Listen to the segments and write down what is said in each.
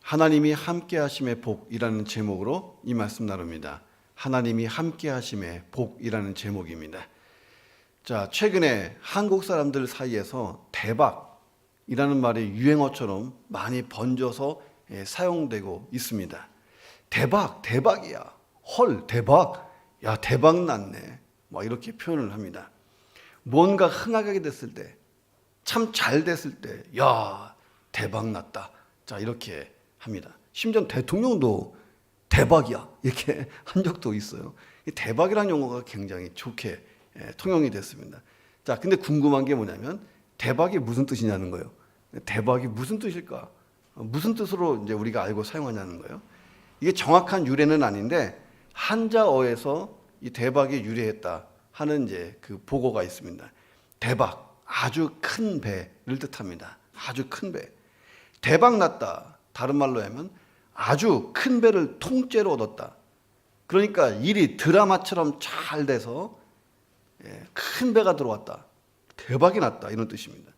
하나님이 함께 하심의 복이라는 제목으로 이 말씀 나눕니다. 하나님이 함께 하심의 복이라는 제목입니다. 자, 최근에 한국 사람들 사이에서 대박이라는 말이 유행어처럼 많이 번져서 사용되고 있습니다. 대박이야. 헐, 대박. 야, 대박 났네. 막 이렇게 표현을 합니다. 뭔가 흥하게 됐을 때, 참 잘 됐을 때, 야, 대박 났다. 자, 이렇게 합니다. 심지어 대통령도 대박이야. 이렇게 한 적도 있어요. 대박이라는 용어가 굉장히 좋게 통용이 됐습니다. 자, 근데 궁금한 게 뭐냐면 대박이 무슨 뜻이냐는 거예요. 대박이 무슨 뜻일까? 무슨 뜻으로 이제 우리가 알고 사용하냐는 거예요. 이게 정확한 유래는 아닌데 한자어에서 이 대박이 유래했다 하는 이제 그 보고가 있습니다. 대박, 아주 큰 배를 뜻합니다. 아주 큰 배. 대박 났다. 다른 말로 하면 아주 큰 배를 통째로 얻었다. 그러니까 일이 드라마처럼 잘 돼서 큰 배가 들어왔다. 대박이 났다. 이런 뜻입니다.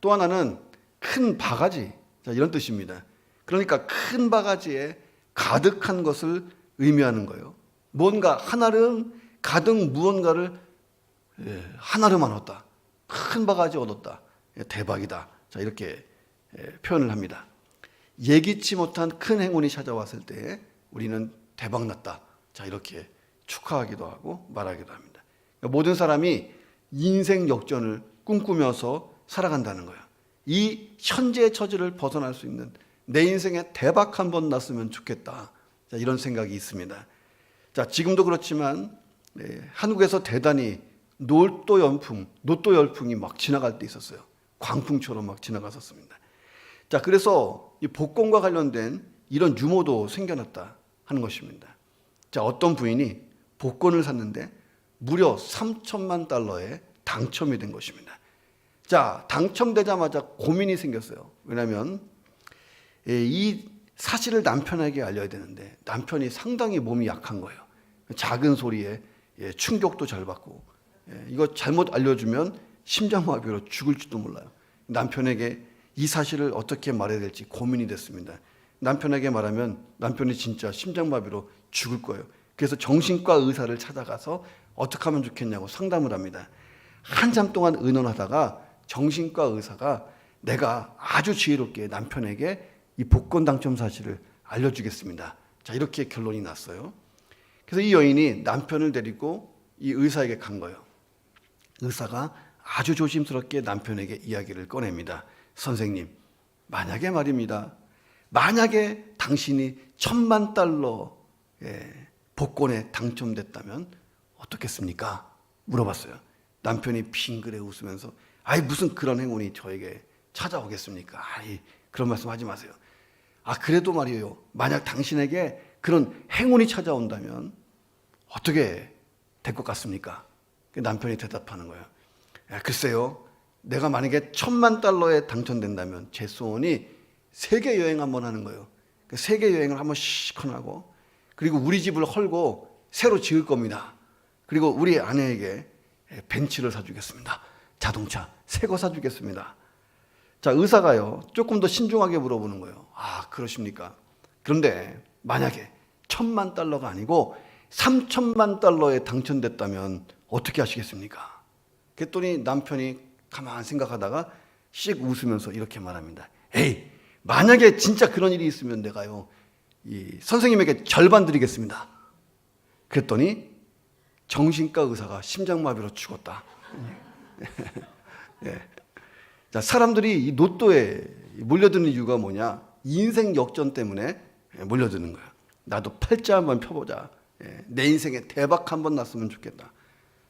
또 하나는 큰 바가지. 자, 이런 뜻입니다. 그러니까 큰 바가지에 가득한 것을 의미하는 거예요. 뭔가 한아름 가득 무언가를 한아름만 얻었다. 큰 바가지 얻었다. 대박이다. 자, 이렇게 표현을 합니다. 예기치 못한 큰 행운이 찾아왔을 때 우리는 대박 났다. 자, 이렇게 축하하기도 하고 말하기도 합니다. 모든 사람이 인생 역전을 꿈꾸면서 살아간다는 거예요. 이 현재의 처지를 벗어날 수 있는 내 인생에 대박 한 번 났으면 좋겠다. 자, 이런 생각이 있습니다. 자, 지금도 그렇지만 한국에서 대단히 노또 열풍이 막 지나갈 때 있었어요. 광풍처럼 막 지나갔었습니다. 자, 그래서 이 복권과 관련된 이런 유머도 생겨났다 하는 것입니다. 자, 어떤 부인이 복권을 샀는데 무려 3천만 달러에 당첨이 된 것입니다. 자, 당첨되자마자 고민이 생겼어요. 왜냐하면 이 사실을 남편에게 알려야 되는데 남편이 상당히 몸이 약한 거예요. 작은 소리에 충격도 잘 받고 이거 잘못 알려주면 심장마비로 죽을지도 몰라요. 남편에게 이 사실을 어떻게 말해야 될지 고민이 됐습니다. 남편에게 말하면 남편이 진짜 심장마비로 죽을 거예요. 그래서 정신과 의사를 찾아가서 어떻게 하면 좋겠냐고 상담을 합니다. 한참 동안 의논하다가 정신과 의사가 내가 아주 지혜롭게 남편에게 이 복권 당첨 사실을 알려주겠습니다. 자, 이렇게 결론이 났어요. 그래서 이 여인이 남편을 데리고 이 의사에게 간 거예요. 의사가 아주 조심스럽게 남편에게 이야기를 꺼냅니다. 선생님, 만약에 말입니다. 만약에 당신이 1,000만 달러 복권에 당첨됐다면 어떻겠습니까? 물어봤어요. 남편이 빙그레 웃으면서 아이 무슨 그런 행운이 저에게 찾아오겠습니까? 아이 그런 말씀 하지 마세요. 아 그래도 말이에요. 만약 당신에게 그런 행운이 찾아온다면 어떻게 될 것 같습니까? 남편이 대답하는 거예요. 글쎄요. 내가 만약에 1,000만 달러에 당첨된다면 제 소원이 세계 여행 한번 하는 거예요. 세계 여행을 한번 시큰 하고 그리고 우리 집을 헐고 새로 지을 겁니다. 그리고 우리 아내에게 벤츠를 사주겠습니다. 자동차 새 거 사주겠습니다. 자, 의사가요 조금 더 신중하게 물어보는 거예요. 아 그러십니까? 그런데 만약에 1,000만 달러가 아니고 3,000만 달러에 당첨됐다면 어떻게 하시겠습니까? 그랬더니 남편이 가만 생각하다가 씩 웃으면서 이렇게 말합니다. 에이 만약에 진짜 그런 일이 있으면 내가요 이 선생님에게 절반 드리겠습니다. 그랬더니 정신과 의사가 심장마비로 죽었다. 예. 자, 사람들이 이 로또에 몰려드는 이유가 뭐냐? 인생 역전 때문에 몰려드는 거야. 나도 팔자 한번 펴보자. 내 인생에 대박 한번 났으면 좋겠다.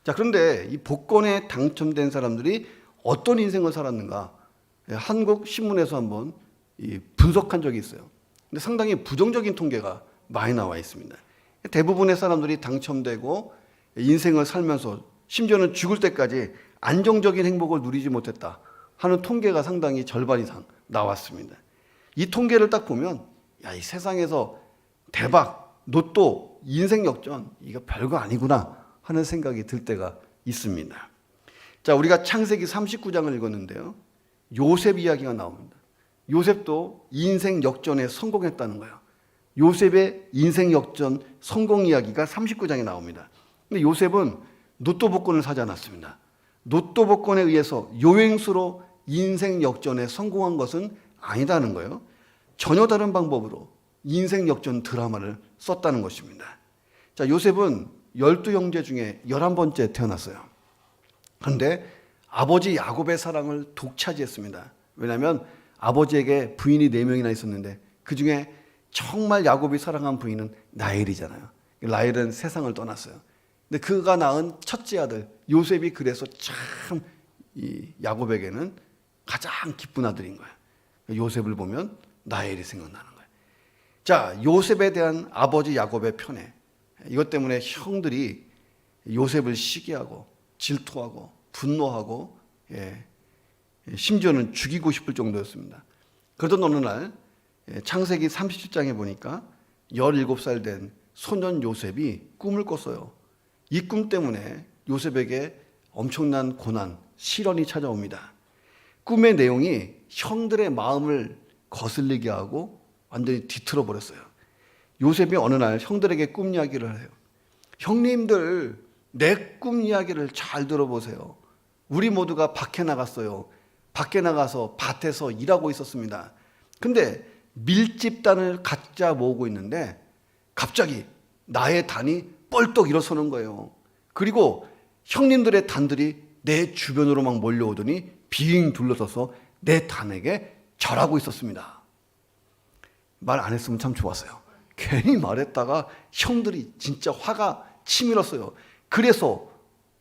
자, 그런데 이 복권에 당첨된 사람들이 어떤 인생을 살았는가? 한국 신문에서 한번 분석한 적이 있어요. 근데 상당히 부정적인 통계가 많이 나와 있습니다. 대부분의 사람들이 당첨되고 인생을 살면서 심지어는 죽을 때까지 안정적인 행복을 누리지 못했다 하는 통계가 상당히 절반 이상 나왔습니다. 이 통계를 딱 보면 야, 이 세상에서 대박, 로또, 인생 역전 이거 별거 아니구나 하는 생각이 들 때가 있습니다. 자, 우리가 창세기 39장을 읽었는데요. 요셉 이야기가 나옵니다. 요셉도 인생 역전에 성공했다는 거예요. 요셉의 인생 역전 성공 이야기가 39장에 나옵니다. 근데 요셉은 로또 복권을 사지 않았습니다. 로또 복권에 의해서 요행수로 인생 역전에 성공한 것은 아니다는 거예요. 전혀 다른 방법으로 인생 역전 드라마를 썼다는 것입니다. 자, 요셉은 12형제 중에 11번째 태어났어요. 그런데 아버지 야곱의 사랑을 독차지했습니다. 왜냐하면 아버지에게 부인이 4명이나 있었는데 그 중에 정말 야곱이 사랑한 부인은 라헬이잖아요. 라헬은 세상을 떠났어요. 근데 그가 낳은 첫째 아들 요셉이 그래서 참 이 야곱에게는 가장 기쁜 아들인 거예요. 요셉을 보면 라헬이 생각나는 거예요. 자, 요셉에 대한 아버지 야곱의 편애, 이것 때문에 형들이 요셉을 시기하고 질투하고 분노하고 심지어는 죽이고 싶을 정도였습니다. 그러던 어느 날 창세기 37장에 보니까 17살 된 소년 요셉이 꿈을 꿨어요. 이 꿈 때문에 요셉에게 엄청난 고난, 시련이 찾아옵니다. 꿈의 내용이 형들의 마음을 거슬리게 하고 완전히 뒤틀어 버렸어요. 요셉이 어느 날 형들에게 꿈 이야기를 해요. 형님들, 내 꿈 이야기를 잘 들어보세요. 우리 모두가 밖에 나갔어요. 밖에 나가서 밭에서 일하고 있었습니다. 근데 밀집단을 각자 모으고 있는데 갑자기 나의 단이 뻘떡 일어서는 거예요. 그리고 형님들의 단들이 내 주변으로 막 몰려오더니 빙 둘러서서 내 단에게 절하고 있었습니다. 말 안 했으면 참 좋았어요. 괜히 말했다가 형들이 진짜 화가 치밀었어요. 그래서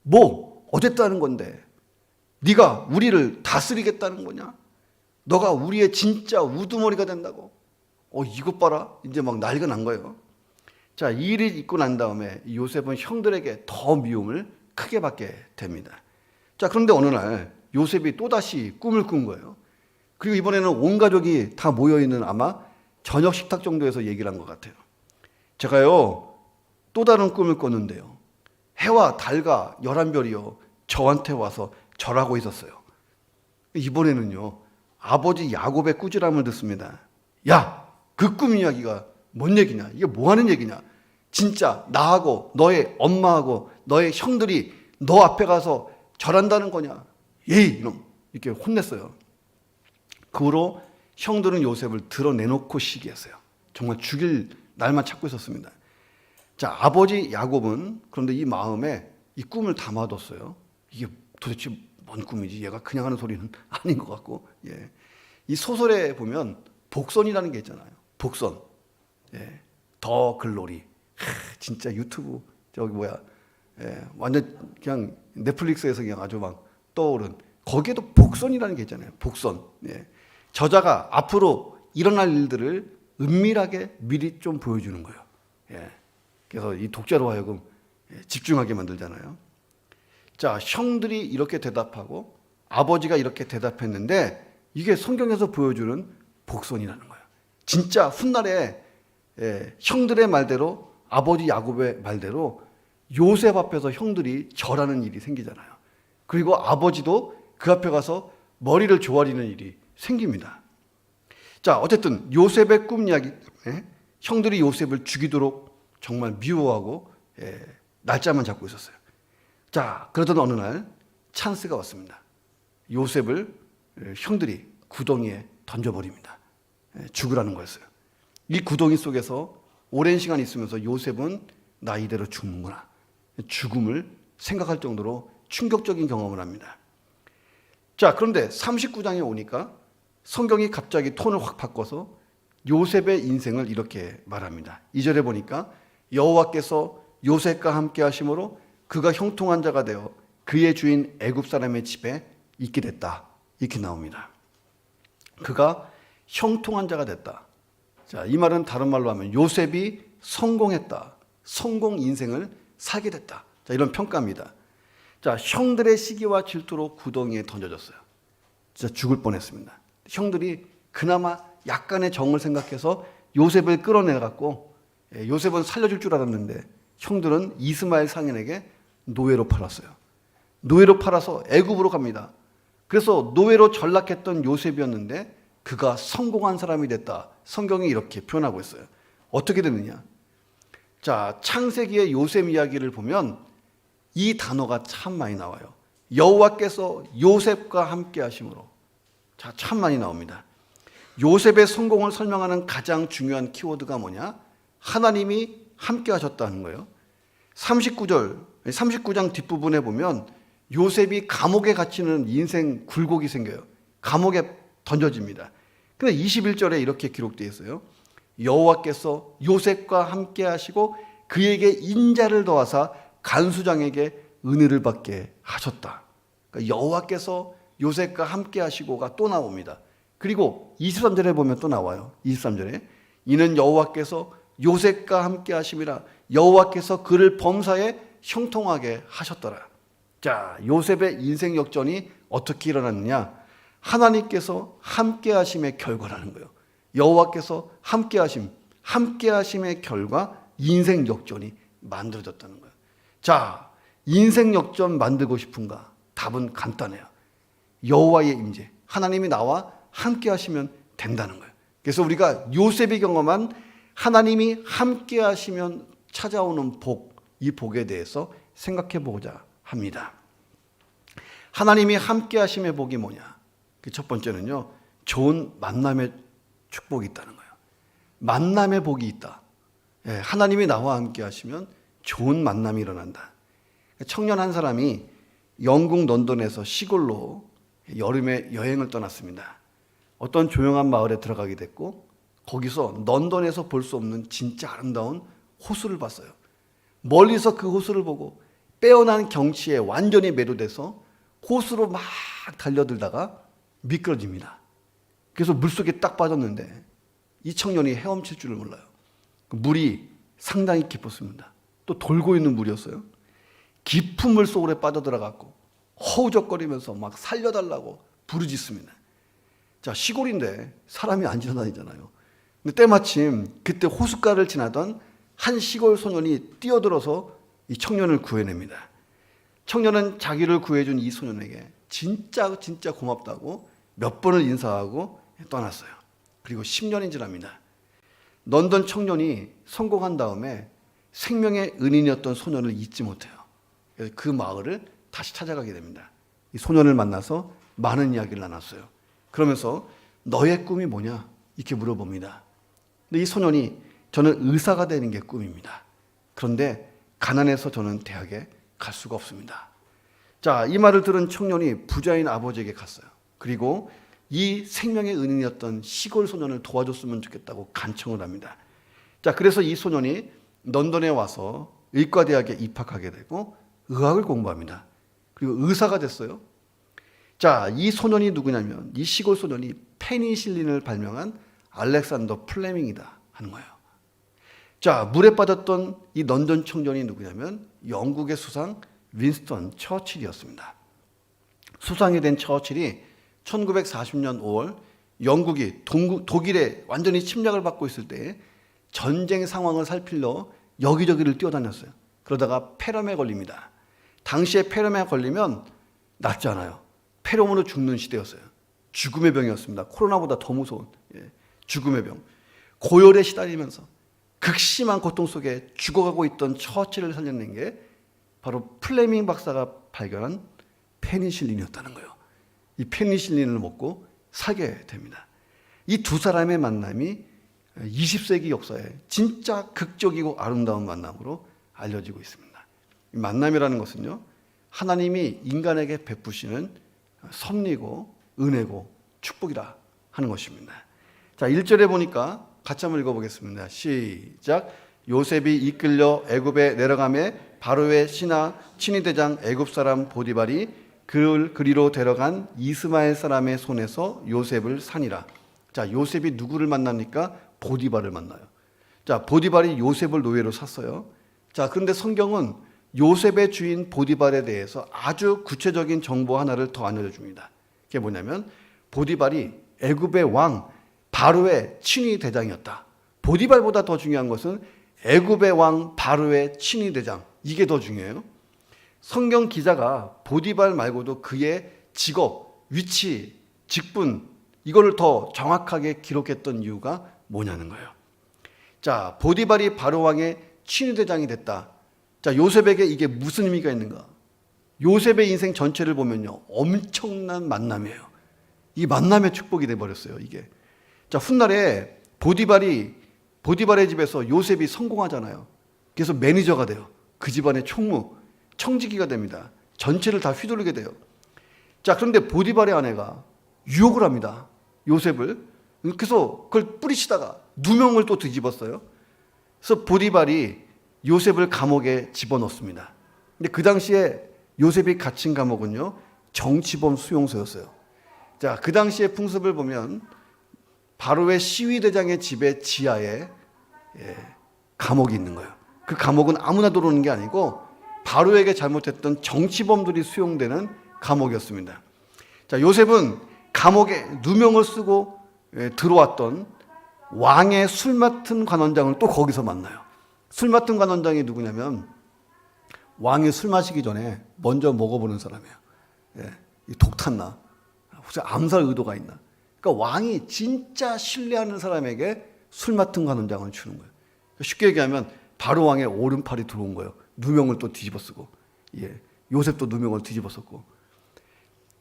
뭐 어쨌다는 건데, 네가 우리를 다스리겠다는 거냐? 너가 우리의 진짜 우두머리가 된다고? 이것 봐라. 이제 막 난리가 난 거예요. 자, 이 일이 있고 난 다음에 요셉은 형들에게 더 미움을 크게 받게 됩니다. 자, 그런데 어느 날 요셉이 또다시 꿈을 꾼 거예요. 그리고 이번에는 온 가족이 다 모여있는 아마 저녁 식탁 정도에서 얘기를 한 것 같아요. 제가요, 또 다른 꿈을 꿨는데요. 해와 달과 11별이요, 저한테 와서 절하고 있었어요. 이번에는요, 아버지 야곱의 꾸지람을 듣습니다. 야, 그 꿈 이야기가 뭔 얘기냐? 이게 뭐 하는 얘기냐? 진짜 나하고 너의 엄마하고 너의 형들이 너 앞에 가서 절한다는 거냐? 예이, 이놈. 이렇게 혼냈어요. 그 후로 형들은 요셉을 드러내놓고 시기했어요. 정말 죽일 날만 찾고 있었습니다. 자, 아버지 야곱은 그런데 이 마음에 이 꿈을 담아뒀어요. 이게 도대체 뭔 꿈이지? 얘가 그냥 하는 소리는 아닌 것 같고. 예. 이 소설에 보면 복선이라는 게 있잖아요. 복선. 예. 더 글로리. 진짜 유튜브 완전 그냥 넷플릭스에서 그냥 아주 막 떠오른, 거기에도 복선이라는 게 있잖아요. 복선. 예. 저자가 앞으로 일어날 일들을 은밀하게 미리 좀 보여주는 거예요. 예. 그래서 이 독자로 하여금 집중하게 만들잖아요. 자, 형들이 이렇게 대답하고 아버지가 이렇게 대답했는데 이게 성경에서 보여주는 복선이라는 거예요. 진짜 훗날에 형들의 말대로, 아버지 야곱의 말대로 요셉 앞에서 형들이 절하는 일이 생기잖아요. 그리고 아버지도 그 앞에 가서 머리를 조아리는 일이 생깁니다. 자, 어쨌든 요셉의 꿈 이야기, 형들이 요셉을 죽이도록 정말 미워하고 날짜만 잡고 있었어요. 자, 그러던 어느 날 찬스가 왔습니다. 요셉을 형들이 구덩이에 던져버립니다. 죽으라는 거였어요. 이 구덩이 속에서 오랜 시간 있으면서 요셉은 나 이대로 죽는구나, 죽음을 생각할 정도로 충격적인 경험을 합니다. 자, 그런데 39장에 오니까 성경이 갑자기 톤을 확 바꿔서 요셉의 인생을 이렇게 말합니다. 2절에 보니까 여호와께서 요셉과 함께 하심으로 그가 형통한 자가 되어 그의 주인 애굽 사람의 집에 있게 됐다. 이렇게 나옵니다. 그가 형통한 자가 됐다. 자, 이 말은 다른 말로 하면 요셉이 성공했다. 성공 인생을 살게 됐다. 자, 이런 평가입니다. 자, 형들의 시기와 질투로 구덩이에 던져졌어요. 진짜 죽을 뻔했습니다. 형들이 그나마 약간의 정을 생각해서 요셉을 끌어내갖고, 요셉은 살려줄 줄 알았는데 형들은 이스마엘 상인에게 노예로 팔았어요. 노예로 팔아서 애굽으로 갑니다. 그래서 노예로 전락했던 요셉이었는데 그가 성공한 사람이 됐다. 성경이 이렇게 표현하고 있어요. 어떻게 됐느냐? 자, 창세기의 요셉 이야기를 보면 이 단어가 참 많이 나와요. 여호와께서 요셉과 함께 하심으로. 자, 참 많이 나옵니다. 요셉의 성공을 설명하는 가장 중요한 키워드가 뭐냐? 하나님이 함께 하셨다는 거예요. 39장 뒷부분에 보면 요셉이 감옥에 갇히는 인생 굴곡이 생겨요. 감옥에 던져집니다. 근데 21절에 이렇게 기록되어 있어요. 여호와께서 요셉과 함께 하시고 그에게 인자를 더하사 간수장에게 은혜를 받게 하셨다. 그러니까 여호와께서 요셉과 함께 하시고가 또 나옵니다. 그리고 23절에 보면 또 나와요. 23절에 이는 여호와께서 요셉과 함께 하심이라 여호와께서 그를 범사에 형통하게 하셨더라. 자, 요셉의 인생 역전이 어떻게 일어났느냐? 하나님께서 함께 하심의 결과라는 거예요. 여호와께서 함께 하심의 결과 인생 역전이 만들어졌다는 거예요. 자, 인생 역전 만들고 싶은가? 답은 간단해요. 여호와의 임재, 하나님이 나와 함께 하시면 된다는 거예요. 그래서 우리가 요셉이 경험한 하나님이 함께 하시면 찾아오는 복, 이 복에 대해서 생각해 보고자 합니다. 하나님이 함께 하심의 복이 뭐냐? 그 첫 번째는요, 좋은 만남의 축복이 있다는 거예요. 만남의 복이 있다. 하나님이 나와 함께 하시면 좋은 만남이 일어난다. 청년 한 사람이 영국 런던에서 시골로 여름에 여행을 떠났습니다. 어떤 조용한 마을에 들어가게 됐고 거기서 런던에서 볼 수 없는 진짜 아름다운 호수를 봤어요. 멀리서 그 호수를 보고 빼어난 경치에 완전히 매료돼서 호수로 막 달려들다가 미끄러집니다. 그래서 물속에 딱 빠졌는데 이 청년이 헤엄칠 줄을 몰라요. 물이 상당히 깊었습니다. 또 돌고 있는 물이었어요. 깊은 물 속으로 빠져들어갔고 허우적거리면서 막 살려달라고 부르짖습니다. 자, 시골인데 사람이 안 지나다니잖아요. 근데 때마침 그때 호숫가를 지나던 한 시골 소년이 뛰어들어서 이 청년을 구해냅니다. 청년은 자기를 구해준 이 소년에게 진짜 고맙다고 몇 번을 인사하고 떠났어요. 그리고 10년이 지납니다. 런던 청년이 성공한 다음에 생명의 은인이었던 소년을 잊지 못해요. 그래서 그 마을을 다시 찾아가게 됩니다. 이 소년을 만나서 많은 이야기를 나눴어요. 그러면서 너의 꿈이 뭐냐? 이렇게 물어봅니다. 근데 이 소년이 저는 의사가 되는 게 꿈입니다. 그런데 가난해서 저는 대학에 갈 수가 없습니다. 자, 이 말을 들은 청년이 부자인 아버지에게 갔어요. 그리고 이 생명의 은인이었던 시골 소년을 도와줬으면 좋겠다고 간청을 합니다. 자, 그래서 이 소년이 런던에 와서 의과대학에 입학하게 되고 의학을 공부합니다. 그리고 의사가 됐어요. 자, 이 소년이 누구냐면 이 시골 소년이 페니실린을 발명한 알렉산더 플레밍이다 하는 거예요. 자, 물에 빠졌던 이 런던 청년이 누구냐면 영국의 수상 윈스턴 처칠이었습니다. 수상이 된 처칠이 1940년 5월 영국이 독일에 완전히 침략을 받고 있을 때 전쟁 상황을 살피려 여기저기를 뛰어다녔어요. 그러다가 폐렴에 걸립니다. 당시에 폐렴에 걸리면 낫지 않아요. 폐렴으로 죽는 시대였어요. 죽음의 병이었습니다. 코로나보다 더 무서운 죽음의 병. 고열에 시달리면서 극심한 고통 속에 죽어가고 있던 처치를 살려낸 게 바로 플레밍 박사가 발견한 페니실린이었다는 거예요. 이 페니실린을 먹고 살게 됩니다. 이 두 사람의 만남이 20세기 역사에 진짜 극적이고 아름다운 만남으로 알려지고 있습니다. 이 만남이라는 것은요, 하나님이 인간에게 베푸시는 섭리고 은혜고 축복이라 하는 것입니다. 자, 1절에 보니까 같이 한번 읽어보겠습니다. 시작. 요셉이 이끌려 애굽에 내려가매 바로의 신하 친위대장 애굽 사람 보디발이 그를 그리로 데려간 이스마엘 사람의 손에서 요셉을 산이라. 자, 요셉이 누구를 만납니까? 보디발을 만나요. 자, 보디발이 요셉을 노예로 샀어요. 자, 그런데 성경은 요셉의 주인 보디발에 대해서 아주 구체적인 정보 하나를 더 알려줍니다. 그게 뭐냐면 보디발이 애굽의 왕 바로의 친위 대장이었다. 보디발보다 더 중요한 것은 애굽의 왕 바로의 친위 대장, 이게 더 중요해요. 성경 기자가 보디발 말고도 그의 직업, 위치, 직분, 이거를 더 정확하게 기록했던 이유가 뭐냐는 거예요. 자, 보디발이 바로왕의 친위대장이 됐다. 자, 요셉에게 이게 무슨 의미가 있는가? 요셉의 인생 전체를 보면요, 엄청난 만남이에요. 이 만남의 축복이 돼버렸어요, 이게. 자, 훗날에 보디발의 집에서 요셉이 성공하잖아요. 그래서 매니저가 돼요. 그 집안의 총무, 청지기가 됩니다. 전체를 다 휘두르게 돼요. 자, 그런데 보디발의 아내가 유혹을 합니다. 요셉을. 그래서 그걸 뿌리치다가 누명을 또 뒤집었어요. 그래서 보디발이 요셉을 감옥에 집어넣습니다. 근데 그 당시에 요셉이 갇힌 감옥은요, 정치범 수용소였어요. 자, 그 당시의 풍습을 보면 바로의 시위대장의 집의 지하에 감옥이 있는 거예요. 그 감옥은 아무나 들어오는 게 아니고 바로에게 잘못했던 정치범들이 수용되는 감옥이었습니다. 자, 요셉은 감옥에 누명을 쓰고 들어왔던 왕의 술 맡은 관원장을 또 거기서 만나요. 술 맡은 관원장이 누구냐면 왕이 술 마시기 전에 먼저 먹어보는 사람이에요. 독 탔나? 혹시 암살 의도가 있나? 그러니까 왕이 진짜 신뢰하는 사람에게 술 맡은 관원장을 주는 거예요. 쉽게 얘기하면 바로 왕의 오른팔이 들어온 거예요. 누명을 또 뒤집어 쓰고, 요셉도 누명을 뒤집어 썼고.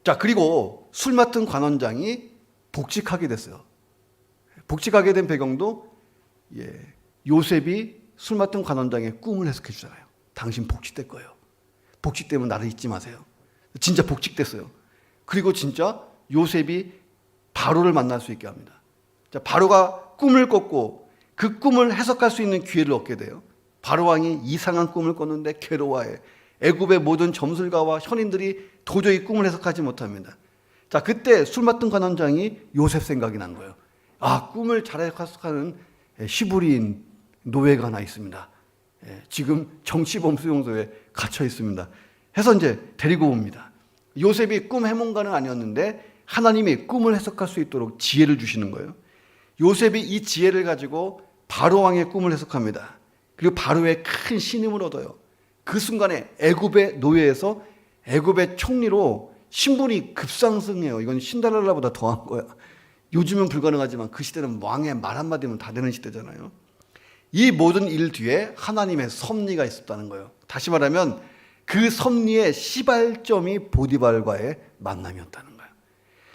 자, 그리고 술 맡은 관원장이 복직하게 됐어요. 복직하게 된 배경도 요셉이 술 맡은 관원장의 꿈을 해석해 주잖아요. 당신 복직될 거예요. 복직되면 나를 잊지 마세요. 진짜 복직됐어요. 그리고 진짜 요셉이 바로를 만날 수 있게 합니다. 자, 바로가 꿈을 꿨고 그 꿈을 해석할 수 있는 기회를 얻게 돼요. 바로 왕이 이상한 꿈을 꿨는데 괴로워해. 애굽의 모든 점술가와 현인들이 도저히 꿈을 해석하지 못합니다. 자, 그때 술 맡은 관원장이 요셉 생각이 난 거예요. 아, 꿈을 잘 해석하는 시부리인 노예가 하나 있습니다. 지금 정치범 수용소에 갇혀 있습니다. 해서 이제 데리고 옵니다. 요셉이 꿈 해몽가는 아니었는데 하나님이 꿈을 해석할 수 있도록 지혜를 주시는 거예요. 요셉이 이 지혜를 가지고 바로 왕의 꿈을 해석합니다. 그리고 바로의 큰 신임을 얻어요. 그 순간에 애굽의 노예에서 애굽의 총리로 신분이 급상승해요. 이건 신데렐라보다 더한 거야. 요즘은 불가능하지만 그 시대는 왕의 말 한마디면 다 되는 시대잖아요. 이 모든 일 뒤에 하나님의 섭리가 있었다는 거예요. 다시 말하면 그 섭리의 시발점이 보디발과의 만남이었다는 거예요.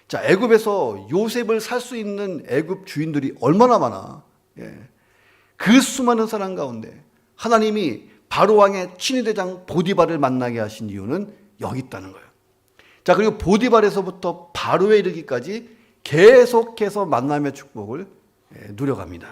자, 애굽에서 요셉을 살 수 있는 애굽 주인들이 얼마나 많아. 그 수많은 사람 가운데 하나님이 바로 왕의 친위대장 보디발을 만나게 하신 이유는 여기 있다는 거예요. 자, 그리고 보디발에서부터 바로에 이르기까지 계속해서 만남의 축복을 누려갑니다.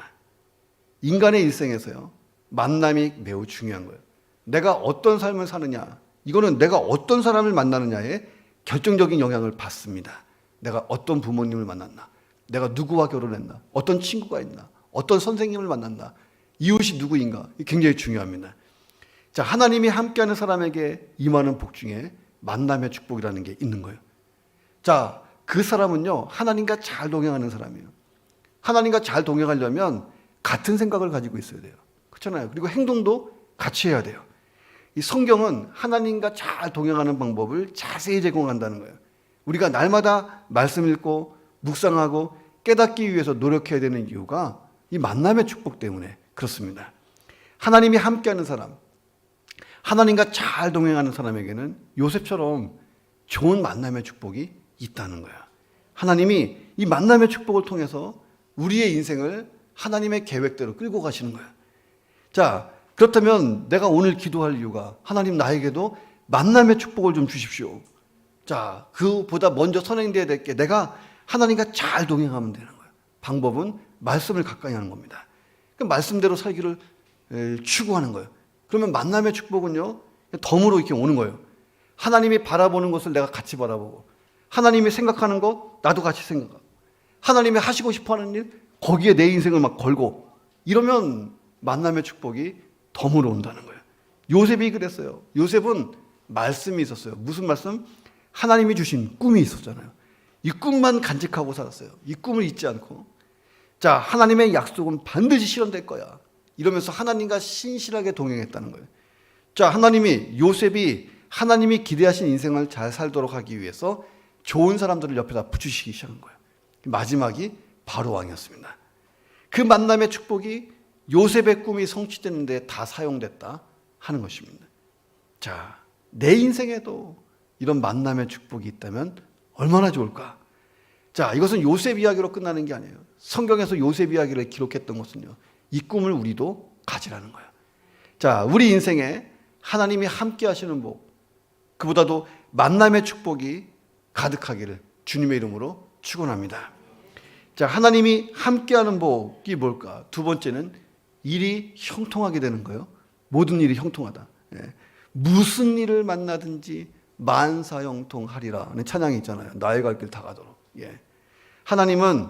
인간의 일생에서요, 만남이 매우 중요한 거예요. 내가 어떤 삶을 사느냐, 이거는 내가 어떤 사람을 만나느냐에 결정적인 영향을 받습니다. 내가 어떤 부모님을 만났나, 내가 누구와 결혼했나, 어떤 친구가 있나, 어떤 선생님을 만났나, 이웃이 누구인가, 굉장히 중요합니다. 자, 하나님이 함께하는 사람에게 임하는 복 중에 만남의 축복이라는 게 있는 거예요. 자, 그 사람은요, 하나님과 잘 동행하는 사람이에요. 하나님과 잘 동행하려면 같은 생각을 가지고 있어야 돼요. 그렇잖아요. 그리고 행동도 같이 해야 돼요. 이 성경은 하나님과 잘 동행하는 방법을 자세히 제공한다는 거예요. 우리가 날마다 말씀 읽고 묵상하고 깨닫기 위해서 노력해야 되는 이유가 이 만남의 축복 때문에 그렇습니다. 하나님이 함께하는 사람, 하나님과 잘 동행하는 사람에게는 요셉처럼 좋은 만남의 축복이 있다는 거야. 하나님이 이 만남의 축복을 통해서 우리의 인생을 하나님의 계획대로 끌고 가시는 거야. 자, 그렇다면 내가 오늘 기도할 이유가 하나님 나에게도 만남의 축복을 좀 주십시오. 자, 그보다 먼저 선행돼야 될 게 내가 하나님과 잘 동행하면 되는 거예요. 방법은 말씀을 가까이 하는 겁니다. 그 말씀대로 살기를 추구하는 거예요. 그러면 만남의 축복은요, 덤으로 이렇게 오는 거예요. 하나님이 바라보는 것을 내가 같이 바라보고, 하나님이 생각하는 것 나도 같이 생각하고, 하나님이 하시고 싶어하는 일 거기에 내 인생을 막 걸고, 이러면 만남의 축복이 덤으로 온다는 거예요. 요셉이 그랬어요. 요셉은 말씀이 있었어요. 무슨 말씀? 하나님이 주신 꿈이 있었잖아요. 이 꿈만 간직하고 살았어요. 이 꿈을 잊지 않고, 자, 하나님의 약속은 반드시 실현될 거야, 이러면서 하나님과 신실하게 동행했다는 거예요. 자, 요셉이 하나님이 기대하신 인생을 잘 살도록 하기 위해서 좋은 사람들을 옆에다 붙이시기 시작한 거예요. 마지막이 바로 왕이었습니다. 그 만남의 축복이 요셉의 꿈이 성취되는데 다 사용됐다 하는 것입니다. 자, 내 인생에도 이런 만남의 축복이 있다면 얼마나 좋을까? 자, 이것은 요셉 이야기로 끝나는 게 아니에요. 성경에서 요셉 이야기를 기록했던 것은요, 이 꿈을 우리도 가지라는 거예요. 자, 우리 인생에 하나님이 함께 하시는 복, 그보다도 만남의 축복이 가득하기를 주님의 이름으로 축원합니다. 자, 하나님이 함께하는 복이 뭘까? 두 번째는 일이 형통하게 되는 거예요. 모든 일이 형통하다. 예. 무슨 일을 만나든지 만사형통하리라는 찬양이 있잖아요. 나의 갈 길 다 가도록. 예. 하나님은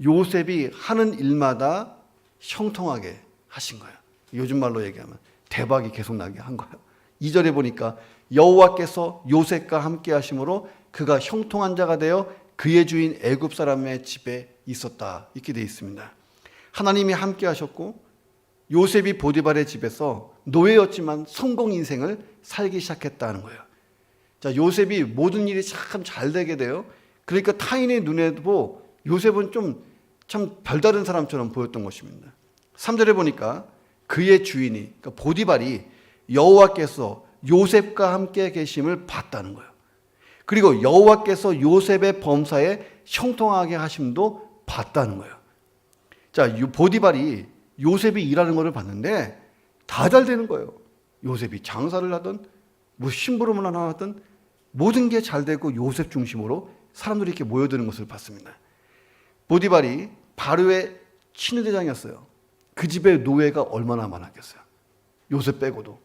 요셉이 하는 일마다 형통하게 하신 거예요. 요즘 말로 얘기하면 대박이 계속 나게 한 거예요. 2절에 보니까 여호와께서 요셉과 함께 하심으로 그가 형통한 자가 되어 그의 주인 애굽 사람의 집에 있었다. 이렇게 되어 있습니다. 하나님이 함께 하셨고 요셉이 보디발의 집에서 노예였지만 성공 인생을 살기 시작했다는 거예요. 자, 요셉이 모든 일이 참 잘 되게 돼요. 그러니까 타인의 눈에도 요셉은 참 별다른 사람처럼 보였던 것입니다. 3절에 보니까 그의 주인이, 그러니까 보디발이 여호와께서 요셉과 함께 계심을 봤다는 거예요. 그리고 여호와께서 요셉의 범사에 형통하게 하심도 봤다는 거예요. 자, 보디발이 요셉이 일하는 것을 봤는데 다 잘 되는 거예요. 요셉이 장사를 하든 뭐 심부름을 하나 하든 모든 게 잘 되고 요셉 중심으로 사람들이 이렇게 모여드는 것을 봤습니다. 보디발이 바로의 친위대장이었어요. 그 집에 노예가 얼마나 많았겠어요. 요셉 빼고도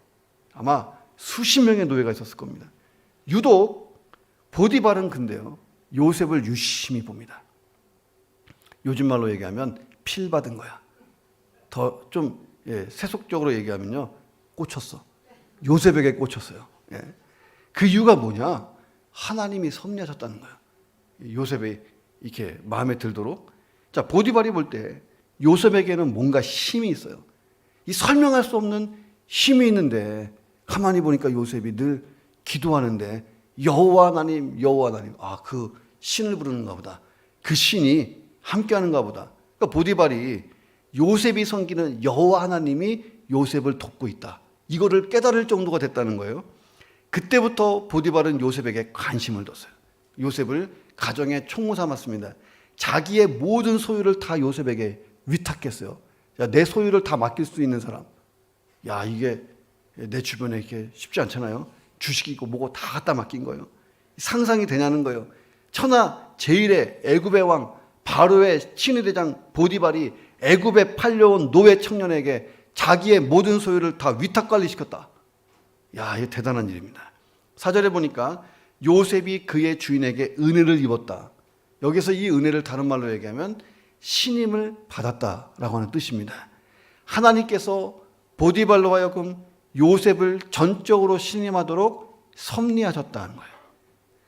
아마 수십 명의 노예가 있었을 겁니다. 유독 보디발은 근데요, 요셉을 유심히 봅니다. 요즘 말로 얘기하면 필 받은 거야. 더 좀 세속적으로 얘기하면요, 꽂혔어. 요셉에게 꽂혔어요. 예. 그 이유가 뭐냐? 하나님이 섭리하셨다는 거야. 요셉이 이렇게 마음에 들도록. 자, 보디발이 볼 때 요셉에게는 뭔가 힘이 있어요. 이 설명할 수 없는 힘이 있는데 가만히 보니까 요셉이 늘 기도하는데 여호와 하나님, 여호와 하나님, 그 신을 부르는가 보다. 그 신이 함께하는가 보다. 그러니까 보디발이 요셉이 섬기는 여호와 하나님이 요셉을 돕고 있다, 이거를 깨달을 정도가 됐다는 거예요. 그때부터 보디발은 요셉에게 관심을 뒀어요. 요셉을 가정의 총무 삼았습니다. 자기의 모든 소유를 다 요셉에게 위탁했어요. 내 소유를 다 맡길 수 있는 사람. 이게 내 주변에 이렇게 쉽지 않잖아요. 주식이고 뭐고 다 갖다 맡긴 거예요. 상상이 되냐는 거예요. 천하 제일의 애굽의 왕 바로의 친위대장 보디발이 애굽에 팔려온 노예 청년에게 자기의 모든 소유를 다 위탁 관리시켰다. 이게 대단한 일입니다. 4절에 보니까 요셉이 그의 주인에게 은혜를 입었다. 여기서 이 은혜를 다른 말로 얘기하면 신임을 받았다라고 하는 뜻입니다. 하나님께서 보디발로 하여금 요셉을 전적으로 신임하도록 섭리하셨다는 거예요.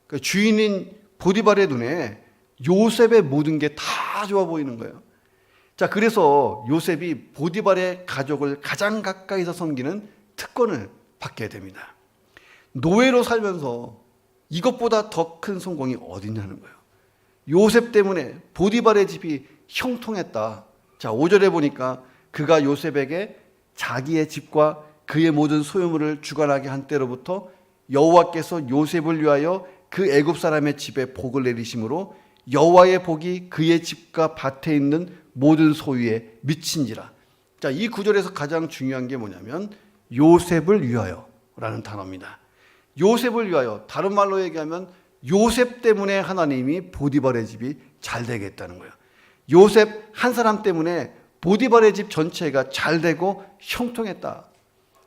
그러니까 주인인 보디발의 눈에 요셉의 모든 게 다 좋아 보이는 거예요. 자, 그래서 요셉이 보디발의 가족을 가장 가까이서 섬기는 특권을 받게 됩니다. 노예로 살면서 이것보다 더 큰 성공이 어딨냐는 거예요. 요셉 때문에 보디발의 집이 형통했다. 자, 5절에 보니까 그가 요셉에게 자기의 집과 그의 모든 소유물을 주관하게 한 때로부터 여호와께서 요셉을 위하여 그 애굽 사람의 집에 복을 내리심으로 여호와의 복이 그의 집과 밭에 있는 모든 소유에 미친지라. 자, 이 구절에서 가장 중요한 게 뭐냐면 요셉을 위하여라는 단어입니다. 요셉을 위하여, 다른 말로 얘기하면 요셉 때문에 하나님이 보디발의 집이 잘 되겠다는 거예요. 요셉 한 사람 때문에 보디발의 집 전체가 잘 되고 형통했다.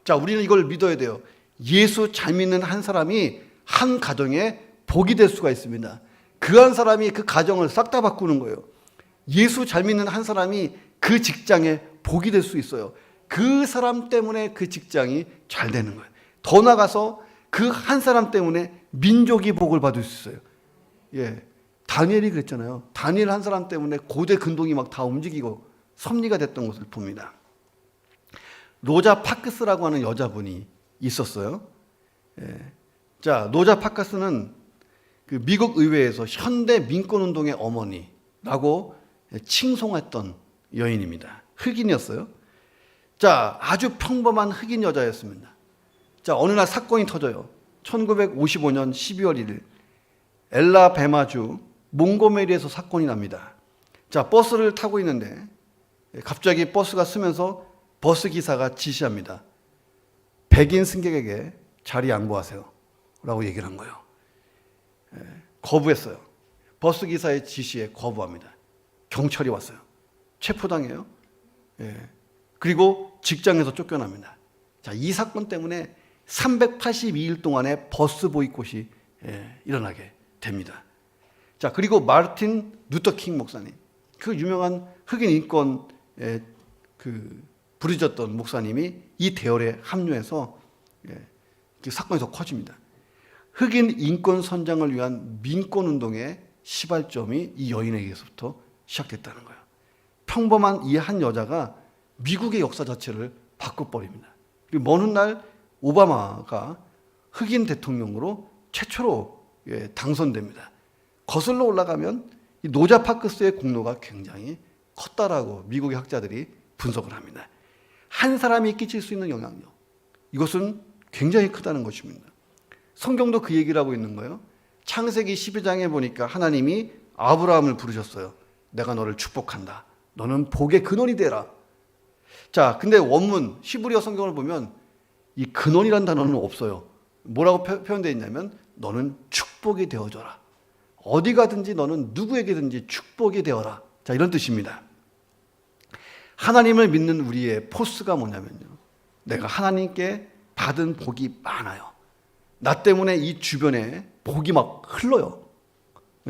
자, 우리는 이걸 믿어야 돼요. 예수 잘 믿는 한 사람이 한 가정에 복이 될 수가 있습니다. 그 한 사람이 그 가정을 싹 다 바꾸는 거예요. 예수 잘 믿는 한 사람이 그 직장에 복이 될 수 있어요. 그 사람 때문에 그 직장이 잘 되는 거예요. 더 나가서 그 한 사람 때문에 민족이 복을 받을 수 있어요. 다니엘이 그랬잖아요. 다니엘 한 사람 때문에 고대 근동이 막 다 움직이고 섭리가 됐던 것을 봅니다. 로자 파크스라고 하는 여자분이 있었어요. 자, 로자 파크스는 그 미국 의회에서 현대 민권운동의 어머니, 라고 칭송했던 여인입니다. 흑인이었어요. 자, 아주 평범한 흑인 여자였습니다. 자, 어느 날 사건이 터져요. 1955년 12월 1일 엘라베마주 몽고메리에서 사건이 납니다. 자, 버스를 타고 있는데 갑자기 버스가 쓰면서 버스 기사가 지시합니다. 백인 승객에게 자리 양보하세요 라고 얘기를 한 거예요. 거부했어요. 버스 기사의 지시에 거부합니다. 경찰이 왔어요. 체포당해요. 그리고 직장에서 쫓겨납니다. 자, 이 사건 때문에 382일 동안의 버스 보이콧이 일어나게 됩니다. 자, 그리고 마르틴 루터 킹 목사님, 그 유명한 흑인 인권 부르짖었던 목사님이 이 대열에 합류해서 그 사건이 더 커집니다. 흑인 인권 선장을 위한 민권 운동의 시발점이 이 여인에게서부터 시작됐다는 거예요. 평범한 이 한 여자가 미국의 역사 자체를 바꿔버립니다. 그리고 먼 훗날 오바마가 흑인 대통령으로 최초로 당선됩니다. 거슬러 올라가면 이 노자 파크스의 공로가 굉장히 컸다라고 미국의 학자들이 분석을 합니다. 한 사람이 끼칠 수 있는 영향력, 이것은 굉장히 크다는 것입니다. 성경도 그 얘기를 하고 있는 거예요. 창세기 12장에 보니까 하나님이 아브라함을 부르셨어요. 내가 너를 축복한다. 너는 복의 근원이 되라. 자, 근데 원문 히브리어 성경을 보면 이 근원이란 단어는 없어요. 뭐라고 표현되어 있냐면 너는 축복이 되어줘라. 어디 가든지 너는 누구에게든지 축복이 되어라. 자, 이런 뜻입니다. 하나님을 믿는 우리의 포스가 뭐냐면요, 내가 하나님께 받은 복이 많아요. 나 때문에 이 주변에 복이 막 흘러요.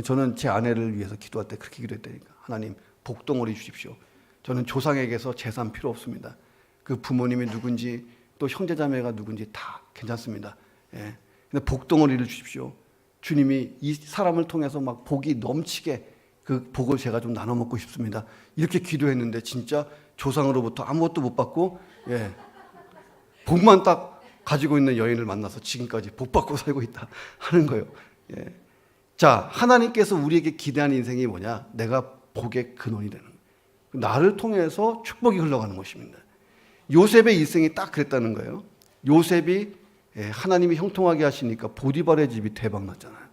저는 제 아내를 위해서 기도할 때 그렇게 기도했다니까. 하나님 복덩어리 주십시오. 저는 조상에게서 재산 필요 없습니다. 그 부모님이 누군지 또 형제자매가 누군지 다 괜찮습니다. 근데 복덩어리를 주십시오. 주님이 이 사람을 통해서 막 복이 넘치게 그 복을 제가 좀 나눠 먹고 싶습니다. 이렇게 기도했는데 진짜 조상으로부터 아무것도 못 받고 복만 딱 가지고 있는 여인을 만나서 지금까지 복 받고 살고 있다 하는 거예요. 자, 하나님께서 우리에게 기대하는 인생이 뭐냐? 내가 복의 근원이 되는 거예요. 나를 통해서 축복이 흘러가는 것입니다. 요셉의 일생이 딱 그랬다는 거예요. 요셉이 하나님이 형통하게 하시니까 보디발의 집이 대박 났잖아요.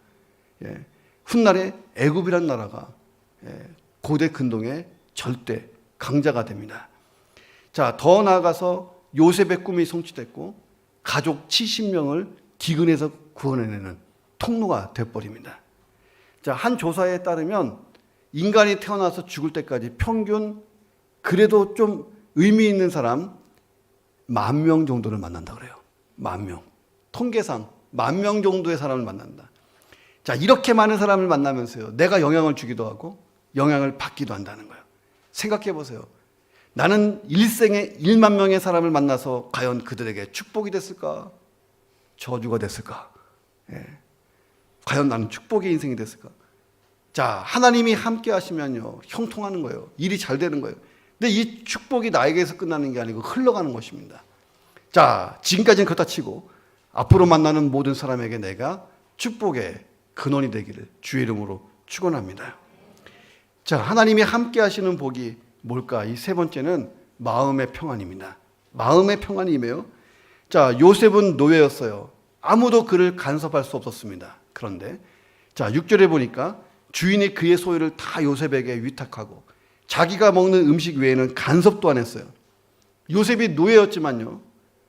훗날에 애굽이란 나라가 고대 근동의 절대 강자가 됩니다. 자, 더 나아가서 요셉의 꿈이 성취됐고 가족 70명을 기근에서 구원해내는 통로가 돼버립니다. 자, 한 조사에 따르면 인간이 태어나서 죽을 때까지 평균 그래도 좀 의미 있는 사람 10,000명 정도를 만난다 그래요. 10,000명. 통계상 10,000명 정도의 사람을 만난다. 자, 이렇게 많은 사람을 만나면서요, 내가 영향을 주기도 하고 영향을 받기도 한다는 거예요. 생각해 보세요. 나는 일생에 1만 명의 사람을 만나서 과연 그들에게 축복이 됐을까? 저주가 됐을까? 과연 나는 축복의 인생이 됐을까? 자, 하나님이 함께 하시면요, 형통하는 거예요. 일이 잘 되는 거예요. 근데 이 축복이 나에게서 끝나는 게 아니고 흘러가는 것입니다. 자, 지금까지는 그렇다 치고 앞으로 만나는 모든 사람에게 내가 축복의 근원이 되기를 주의 이름으로 축원합니다. 자, 하나님이 함께 하시는 복이 뭘까? 이 세 번째는 마음의 평안입니다. 마음의 평안이 임해요. 자, 요셉은 노예였어요. 아무도 그를 간섭할 수 없었습니다. 그런데 자, 6절에 보니까 주인이 그의 소유를 다 요셉에게 위탁하고 자기가 먹는 음식 외에는 간섭도 안 했어요. 요셉이 노예였지만요,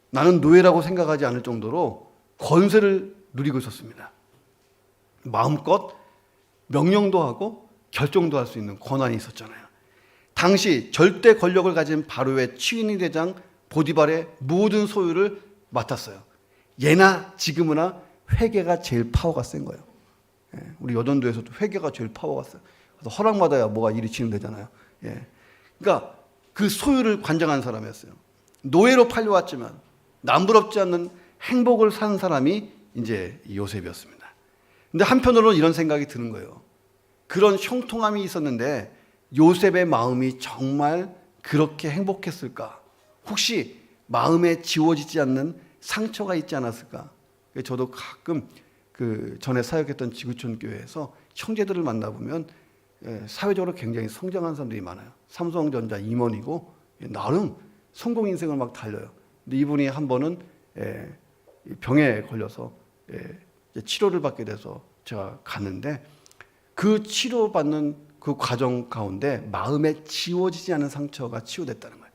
나는 노예라고 생각하지 않을 정도로 권세를 누리고 있었습니다. 마음껏 명령도 하고 결정도 할 수 있는 권한이 있었잖아요. 당시 절대 권력을 가진 바로의 치위니 대장 보디발의 모든 소유를 맡았어요. 예나 지금이나 회계가 제일 파워가 센 거예요. 우리 여전도에서도 회계가 제일 파워가 세요. 그래서 허락받아야 뭐가 일이 진행되잖아요. 그러니까 그 소유를 관장한 사람이었어요. 노예로 팔려왔지만 남부럽지 않는 행복을 산 사람이 이제 요셉이었습니다. 근데 한편으로는 이런 생각이 드는 거예요. 그런 형통함이 있었는데 요셉의 마음이 정말 그렇게 행복했을까? 혹시 마음에 지워지지 않는 상처가 있지 않았을까? 저도 가끔 그 전에 사역했던 지구촌 교회에서 형제들을 만나보면 사회적으로 굉장히 성장한 사람들이 많아요. 삼성전자 임원이고 나름 성공 인생을 막 달려요. 근데 이분이 한 번은 병에 걸려서 치료를 받게 돼서 제가 갔는데 그 치료받는 그 과정 가운데 마음에 지워지지 않은 상처가 치유됐다는 거예요.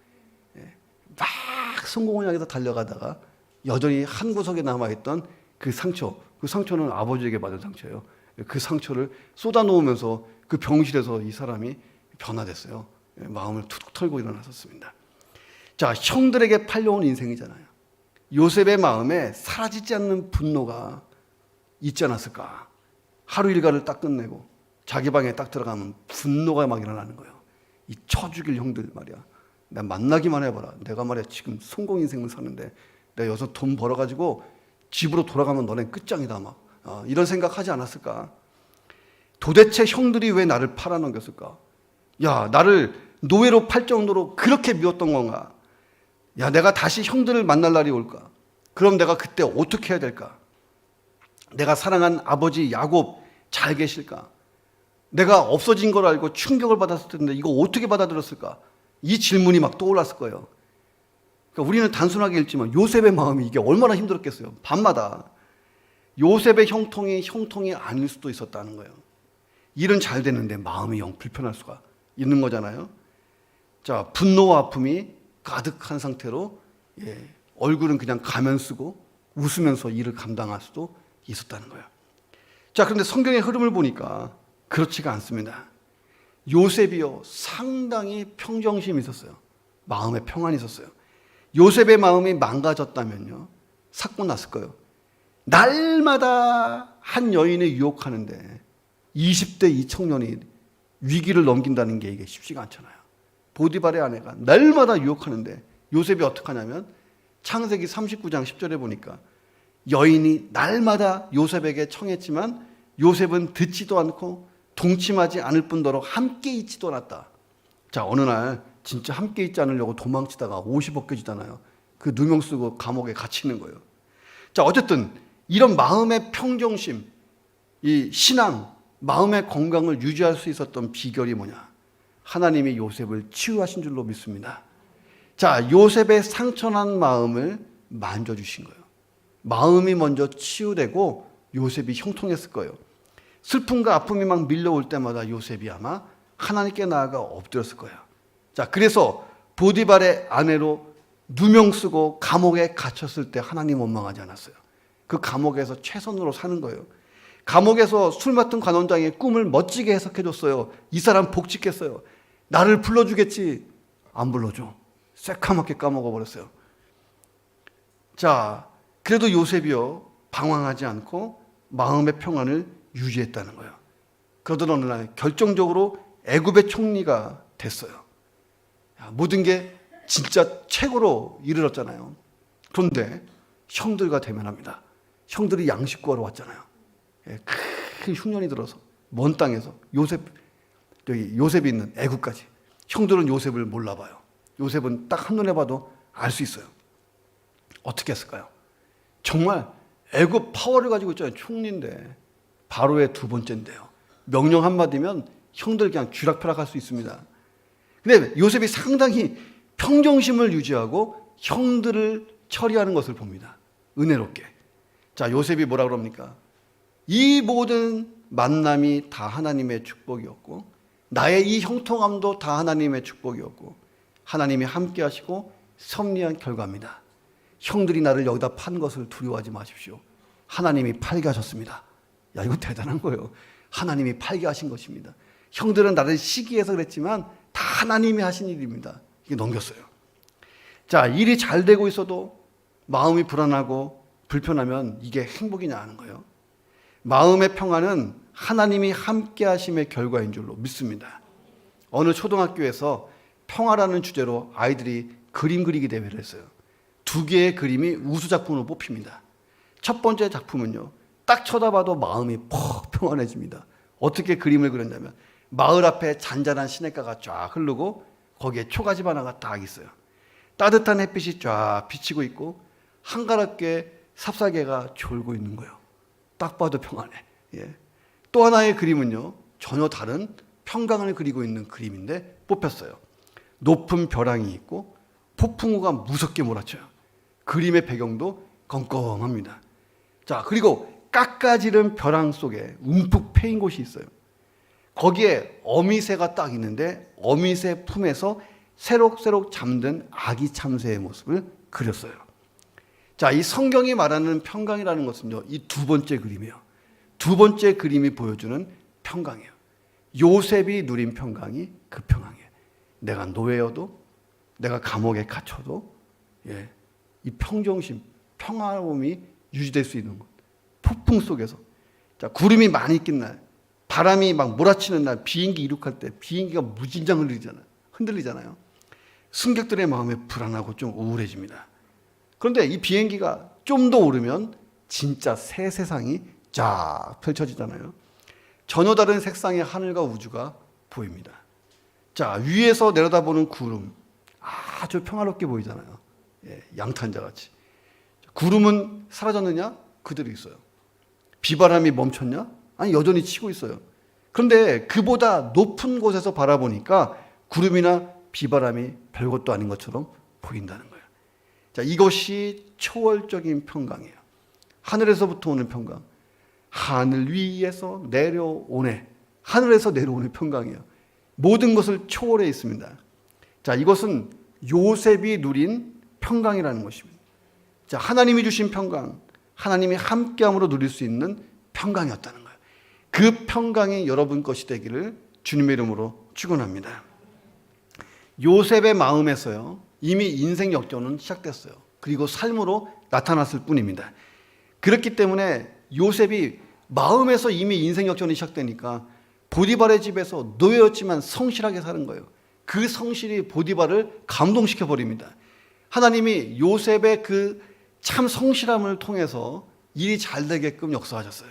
막 성공을 향해서 달려가다가 여전히 한 구석에 남아있던 그 상처는 아버지에게 받은 상처예요. 그 상처를 쏟아놓으면서 그 병실에서 이 사람이 변화됐어요. 마음을 툭툭 털고 일어났었습니다. 자, 형들에게 팔려온 인생이잖아요. 요셉의 마음에 사라지지 않는 분노가 있지 않았을까? 하루 일과를 딱 끝내고 자기 방에 딱 들어가면 분노가 막 일어나는 거예요. 이 쳐죽일 형들 말이야. 내가 만나기만 해봐라. 내가 말이야 지금 성공 인생을 사는데 내가 여기서 돈 벌어가지고 집으로 돌아가면 너네 끝장이다 막 이런 생각하지 않았을까? 도대체 형들이 왜 나를 팔아넘겼을까? 야, 나를 노예로 팔 정도로 그렇게 미웠던 건가? 야, 내가 다시 형들을 만날 날이 올까? 그럼 내가 그때 어떻게 해야 될까? 내가 사랑한 아버지 야곱 잘 계실까? 내가 없어진 걸 알고 충격을 받았을 텐데 이거 어떻게 받아들였을까? 이 질문이 막 떠올랐을 거예요. 그러니까 우리는 단순하게 읽지만 요셉의 마음이 이게 얼마나 힘들었겠어요. 밤마다 요셉의 형통이 아닐 수도 있었다는 거예요. 일은 잘 되는데 마음이 영 불편할 수가 있는 거잖아요. 자, 분노와 아픔이 가득한 상태로 얼굴은 그냥 가면 쓰고 웃으면서 일을 감당할 수도 있었다는 거예요. 자, 그런데 성경의 흐름을 보니까 그렇지가 않습니다. 요셉이요 상당히 평정심이 있었어요. 마음에 평안이 있었어요. 요셉의 마음이 망가졌다면요 사고 났을 거예요. 날마다 한 여인을 유혹하는데 20대 이 청년이 위기를 넘긴다는 게 이게 쉽지가 않잖아요. 보디발의 아내가 날마다 유혹하는데 요셉이 어떻게 하냐면 창세기 39장 10절에 보니까 여인이 날마다 요셉에게 청했지만 요셉은 듣지도 않고 동침하지 않을 뿐더러 함께 있지도 않았다. 자, 어느 날 진짜 함께 있지 않으려고 도망치다가 50 벗겨지잖아요. 그 누명 쓰고 감옥에 갇히는 거예요. 자, 어쨌든 이런 마음의 평정심, 이 신앙, 마음의 건강을 유지할 수 있었던 비결이 뭐냐? 하나님이 요셉을 치유하신 줄로 믿습니다. 자, 요셉의 상처난 마음을 만져주신 거예요. 마음이 먼저 치유되고 요셉이 형통했을 거예요. 슬픔과 아픔이 막 밀려올 때마다 요셉이 아마 하나님께 나아가 엎드렸을 거예요. 자, 그래서 보디발의 아내로 누명 쓰고 감옥에 갇혔을 때 하나님 원망하지 않았어요. 그 감옥에서 최선으로 사는 거예요. 감옥에서 술 맡은 관원장의 꿈을 멋지게 해석해줬어요. 이 사람 복직했어요. 나를 불러주겠지. 안 불러줘. 새카맣게 까먹어버렸어요. 자, 그래도 요셉이요 방황하지 않고 마음의 평안을 유지했다는 거예요. 그러던 어느 날 결정적으로 애굽의 총리가 됐어요. 모든 게 진짜 최고로 이르렀잖아요. 그런데 형들과 대면합니다. 형들이 양식 구하러 왔잖아요. 큰 흉년이 들어서 먼 땅에서 요셉이 있는 애굽까지. 형들은 요셉을 몰라봐요. 요셉은 딱 한눈에 봐도 알 수 있어요. 어떻게 했을까요? 정말 애굽 파워를 가지고 있잖아요. 총리인데 바로의 두 번째인데요. 명령 한마디면 형들 그냥 쥐락펴락할 수 있습니다. 근데 요셉이 상당히 평정심을 유지하고 형들을 처리하는 것을 봅니다. 은혜롭게. 자, 요셉이 뭐라 그럽니까? 이 모든 만남이 다 하나님의 축복이었고 나의 이 형통함도 다 하나님의 축복이었고 하나님이 함께 하시고 섭리한 결과입니다. 형들이 나를 여기다 판 것을 두려워하지 마십시오. 하나님이 팔게 하셨습니다. 야, 이거 대단한 거예요. 하나님이 팔게 하신 것입니다. 형들은 나를 시기해서 그랬지만 다 하나님이 하신 일입니다. 이게 넘겼어요. 자, 일이 잘 되고 있어도 마음이 불안하고 불편하면 이게 행복이냐 하는 거예요. 마음의 평안은 하나님이 함께 하심의 결과인 줄로 믿습니다. 어느 초등학교에서 평화라는 주제로 아이들이 그림 그리기 대회를 했어요. 2개의 그림이 우수작품으로 뽑힙니다. 첫 번째 작품은요, 딱 쳐다봐도 마음이 퍽 평안해집니다. 어떻게 그림을 그렸냐면 마을 앞에 잔잔한 시냇가가 쫙 흐르고 거기에 초가집 하나가 딱 있어요. 따뜻한 햇빛이 쫙 비치고 있고 한가롭게 삽살개가 졸고 있는 거예요. 딱 봐도 평안해. 또 하나의 그림은요, 전혀 다른 평강을 그리고 있는 그림인데 뽑혔어요. 높은 벼랑이 있고 폭풍우가 무섭게 몰아쳐요. 그림의 배경도 껌껌합니다. 자, 그리고 깎아지른 벼랑 속에 움푹 패인 곳이 있어요. 거기에 어미새가 딱 있는데 어미새 품에서 새록새록 잠든 아기 참새의 모습을 그렸어요. 자, 이 성경이 말하는 평강이라는 것은요, 이 두 번째 그림이에요. 두 번째 그림이 보여주는 평강이에요. 요셉이 누린 평강이 그 평강이에요. 내가 노예여도, 내가 감옥에 갇혀도, 이 평정심, 평화로움이 유지될 수 있는 것. 폭풍 속에서. 자, 구름이 많이 낀 날, 바람이 막 몰아치는 날, 비행기 이륙할 때 비행기가 무진장 흔들리잖아요. 승객들의 마음이 불안하고 좀 우울해집니다. 그런데 이 비행기가 좀 더 오르면 진짜 새 세상이 쫙 펼쳐지잖아요. 전혀 다른 색상의 하늘과 우주가 보입니다. 자, 위에서 내려다보는 구름 아주 평화롭게 보이잖아요. 양탄자같이. 구름은 사라졌느냐? 그대로 있어요. 비바람이 멈췄냐? 아니, 여전히 치고 있어요. 그런데 그보다 높은 곳에서 바라보니까 구름이나 비바람이 별것도 아닌 것처럼 보인다는 거예요. 자, 이것이 초월적인 평강이에요. 하늘에서부터 오는 평강. 하늘 위에서 내려오네. 하늘에서 내려오는 평강이에요. 모든 것을 초월해 있습니다. 자, 이것은 요셉이 누린 평강이라는 것입니다. 자, 하나님이 주신 평강, 하나님이 함께함으로 누릴 수 있는 평강이었다는 거예요. 그 평강이 여러분 것이 되기를 주님의 이름으로 축원합니다. 요셉의 마음에서요, 이미 인생 역전은 시작됐어요. 그리고 삶으로 나타났을 뿐입니다. 그렇기 때문에 요셉이 마음에서 이미 인생 역전이 시작되니까 보디발의 집에서 노예였지만 성실하게 사는 거예요. 그 성실이 보디발을 감동시켜 버립니다. 하나님이 요셉의 그 참 성실함을 통해서 일이 잘 되게끔 역사하셨어요.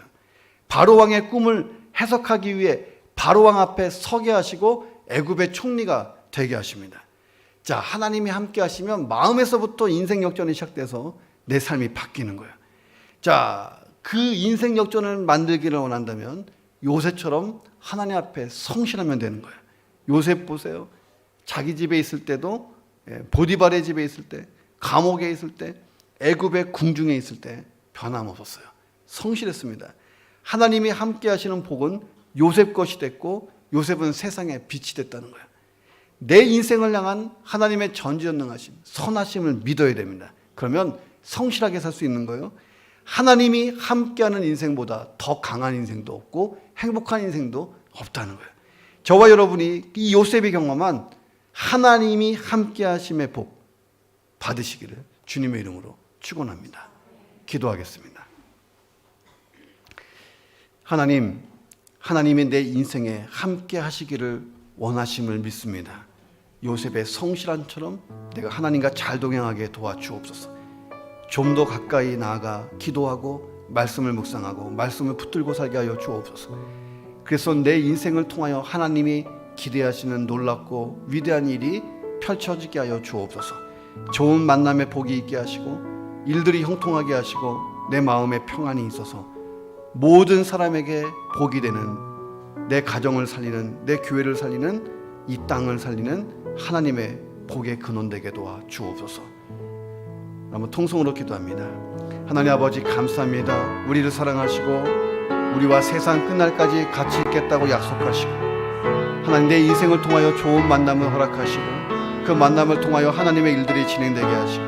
바로왕의 꿈을 해석하기 위해 바로왕 앞에 서게 하시고 애굽의 총리가 되게 하십니다. 자, 하나님이 함께 하시면 마음에서부터 인생 역전이 시작돼서 내 삶이 바뀌는 거예요. 자, 그 인생 역전을 만들기를 원한다면 요셉처럼 하나님 앞에 성실하면 되는 거예요. 요셉 보세요. 자기 집에 있을 때도, 보디발의 집에 있을 때, 감옥에 있을 때, 애굽의 궁중에 있을 때 변함없었어요. 성실했습니다. 하나님이 함께 하시는 복은 요셉 것이 됐고 요셉은 세상에 빛이 됐다는 거예요. 내 인생을 향한 하나님의 전지전능하심, 선하심을 믿어야 됩니다. 그러면 성실하게 살 수 있는 거예요. 하나님이 함께하는 인생보다 더 강한 인생도 없고 행복한 인생도 없다는 거예요. 저와 여러분이 이 요셉이 경험한 하나님이 함께하심의 복 받으시기를 주님의 이름으로 축원합니다. 기도하겠습니다. 하나님, 하나님이 내 인생에 함께하시기를 원하심을 믿습니다. 요셉의 성실함처럼 내가 하나님과 잘 동행하게 도와주옵소서. 좀 더 가까이 나아가 기도하고 말씀을 묵상하고 말씀을 붙들고 살게 하여 주옵소서. 그래서 내 인생을 통하여 하나님이 기대하시는 놀랍고 위대한 일이 펼쳐지게 하여 주옵소서. 좋은 만남의 복이 있게 하시고 일들이 형통하게 하시고 내 마음에 평안이 있어서 모든 사람에게 복이 되는, 내 가정을 살리는, 내 교회를 살리는, 이 땅을 살리는 하나님의 복의 근원 되게 도와 주옵소서. 한번 통성으로 기도합니다. 하나님 아버지 감사합니다. 우리를 사랑하시고 우리와 세상 끝날까지 같이 있겠다고 약속하시고 하나님 내 인생을 통하여 좋은 만남을 허락하시고 그 만남을 통하여 하나님의 일들이 진행되게 하시고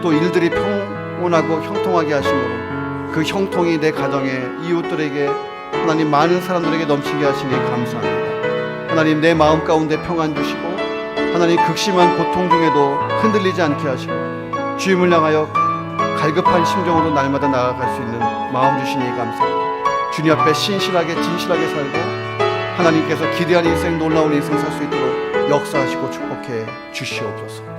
또 일들이 평온하고 형통하게 하심으로 그 형통이 내 가정에 이웃들에게 하나님 많은 사람들에게 넘치게 하시니 감사합니다. 하나님 내 마음 가운데 평안 주시고 하나님 극심한 고통 중에도 흔들리지 않게 하시고 주님을 향하여 갈급한 심정으로 날마다 나아갈 수 있는 마음 주시니 감사합니다. 주님 앞에 신실하게 진실하게 살고 하나님께서 기대한 인생 놀라운 인생 살 수 있도록 역사하시고 축복해 주시옵소서.